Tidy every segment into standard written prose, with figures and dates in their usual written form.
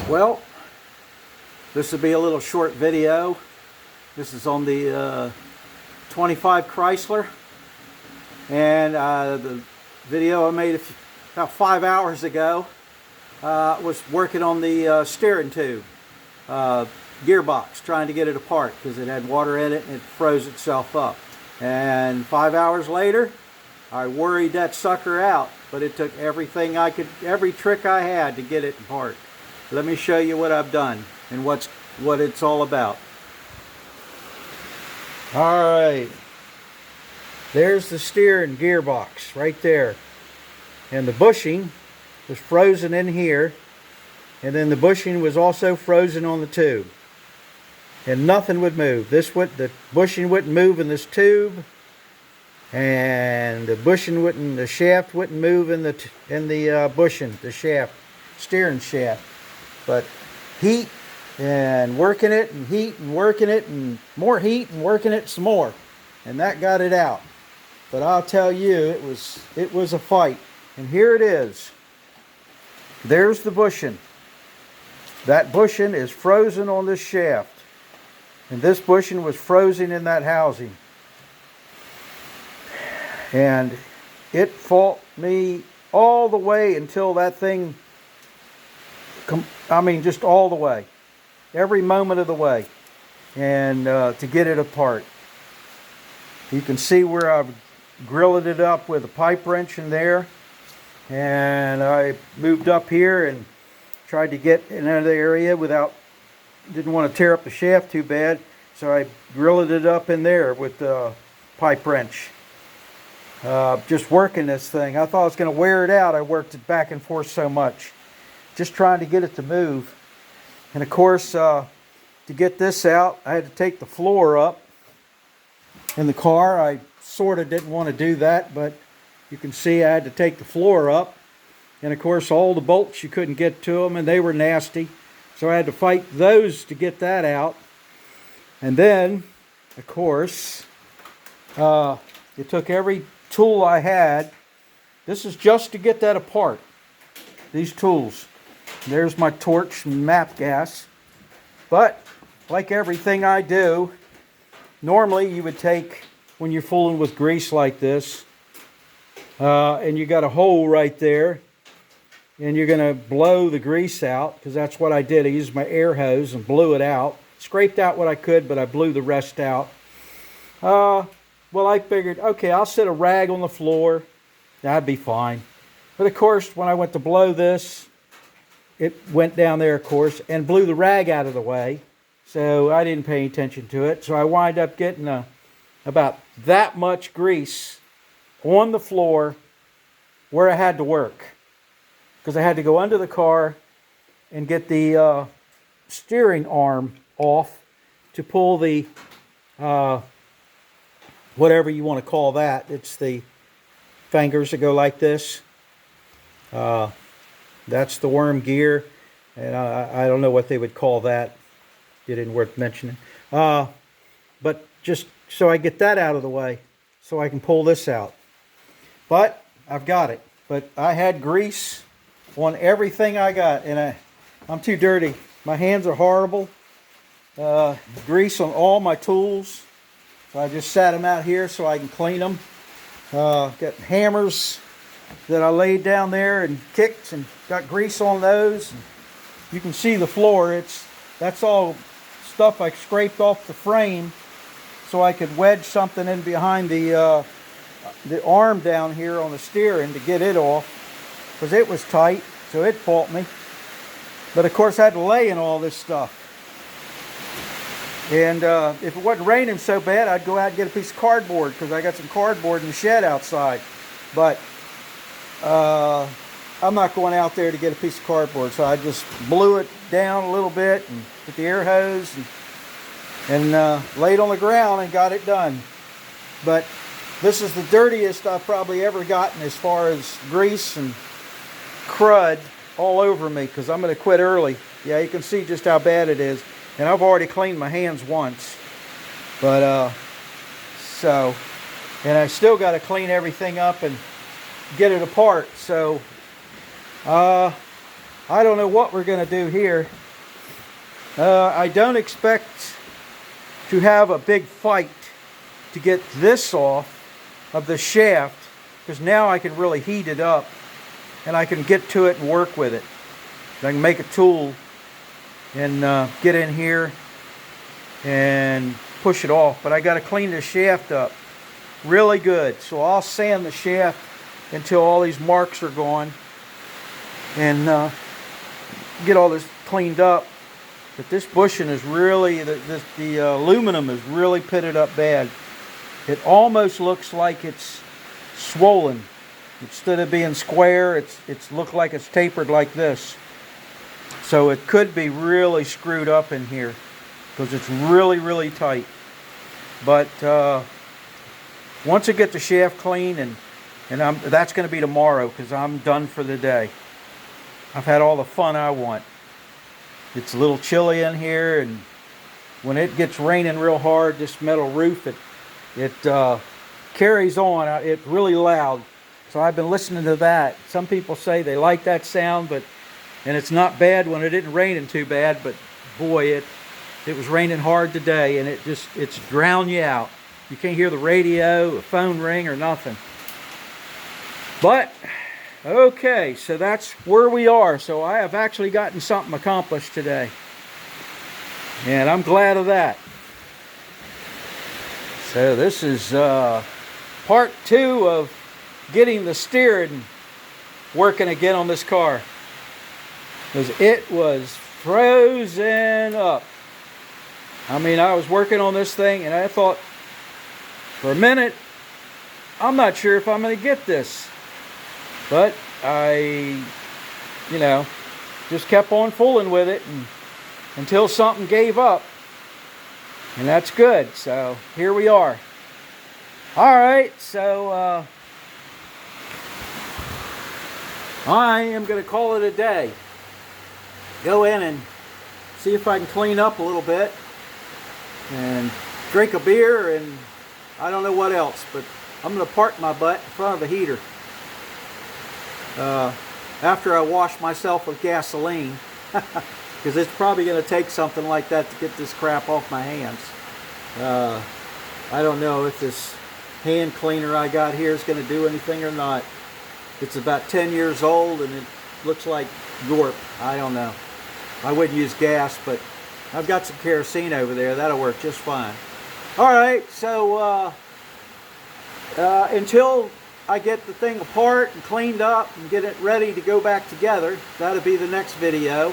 Well, this will be a little short video. This is on the 25 Chrysler, and the video I made about 5 hours ago was working on the steering tube gearbox, trying to get it apart because it had water in it and it froze itself up. And 5 hours later, I worried that sucker out, but it took everything I could, every trick I had to get it apart. Let me show you what I've done and what it's all about. Alright, there's the steering gearbox right there, and the bushing was frozen in here, and then the bushing was also frozen on the tube, and nothing would move. The bushing wouldn't move in this tube, and the shaft wouldn't move in the bushing, the shaft, steering shaft. But heat and working it, and heat and working it, and more heat and working it some more, and that got it out. But I'll tell you, it was a fight. And here it is. There's the bushing. That bushing is frozen on this shaft, and this bushing was frozen in that housing. And it fought me all the way until that thing, just all the way, every moment of the way, and to get it apart. You can see where I've grilled it up with a pipe wrench in there, and I moved up here and tried to get in another area didn't want to tear up the shaft too bad, so I grilled it up in there with the pipe wrench. Just working this thing. I thought I was going to wear it out. I worked it back and forth so much, just trying to get it to move. And of course, to get this out, I had to take the floor up in the car. I sort of didn't want to do that, but you can see I had to take the floor up. And of course, all the bolts, you couldn't get to them, and they were nasty. So I had to fight those to get that out. And then, of course, it took every tool I had. This is just to get that apart. These tools. There's my torch and map gas. But like everything I do, normally you would take, when you're fooling with grease like this, and you got a hole right there, and you're going to blow the grease out, because that's what I did. I used my air hose and blew it out. Scraped out what I could, but I blew the rest out. Well, I figured, okay, I'll set a rag on the floor. That'd be fine. But of course, when I went to blow this, it went down there, of course, and blew the rag out of the way. So I didn't pay attention to it. So I wind up getting about that much grease on the floor where I had to work. Because I had to go under the car and get the steering arm off to pull the whatever you want to call that. It's the fingers that go like this. That's the worm gear, and I don't know what they would call that. It isn't worth mentioning. But just so I get that out of the way, so I can pull this out. But I've got it. But I had grease on everything I got, and I'm too dirty. My hands are horrible. Grease on all my tools. So I just sat them out here so I can clean them. Got hammers that I laid down there and kicked and got grease on those. You can see the floor. That's all stuff I scraped off the frame so I could wedge something in behind the arm down here on the steering to get it off, because it was tight, so it fought me. But of course I had to lay in all this stuff. And if it wasn't raining so bad, I'd go out and get a piece of cardboard, because I got some cardboard in the shed outside. But I'm not going out there to get a piece of cardboard, so I just blew it down a little bit and with the air hose and laid on the ground and got it done. But this is the dirtiest I've probably ever gotten as far as grease and crud all over me, because I'm going to quit early. Yeah, you can see just how bad it is. And I've already cleaned my hands once. But, and I still got to clean everything up and get it apart. So, I don't know what we're going to do here. I don't expect to have a big fight to get this off of the shaft, because now I can really heat it up and I can get to it and work with it. I can make a tool and get in here and push it off, but I got to clean the shaft up really good. So I'll sand the shaft until all these marks are gone and get all this cleaned up. But this bushing is really, the aluminum is really pitted up bad. It almost looks like it's swollen. Instead of being square, it's looked like it's tapered like this. So it could be really screwed up in here because it's really, really tight. But once I get the shaft clean, and that's going to be tomorrow because I'm done for the day. I've had all the fun I want. It's a little chilly in here, and when it gets raining real hard, this metal roof, it carries on. It's really loud. So I've been listening to that. Some people say they like that sound, and it's not bad when it isn't raining too bad, but boy, it was raining hard today, and it's drowned you out. You can't hear the radio, the phone ring, or nothing. But okay, so that's where we are. So I have actually gotten something accomplished today, and I'm glad of that. So this is part 2 of getting the steering working again on this car, because it was frozen up. I mean, I was working on this thing and I thought for a minute, I'm not sure if I'm going to get this, but I just kept on fooling with it until something gave up, and that's good. So here we are. All right, so I am going to call it a day. Go in and see if I can clean up a little bit and drink a beer, and I don't know what else, but I'm going to park my butt in front of the heater after I wash myself with gasoline, because it's probably going to take something like that to get this crap off my hands. I don't know if this hand cleaner I got here is going to do anything or not. It's about 10 years old and it looks like Gorp. I don't know. I wouldn't use gas, but I've got some kerosene over there. That'll work just fine. All right, so until I get the thing apart and cleaned up and get it ready to go back together, that'll be the next video.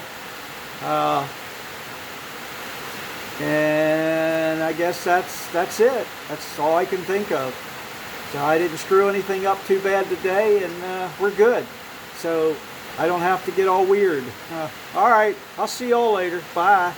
And I guess that's it. That's all I can think of. So I didn't screw anything up too bad today, and we're good. So I don't have to get all weird. All right, I'll see y'all later. Bye.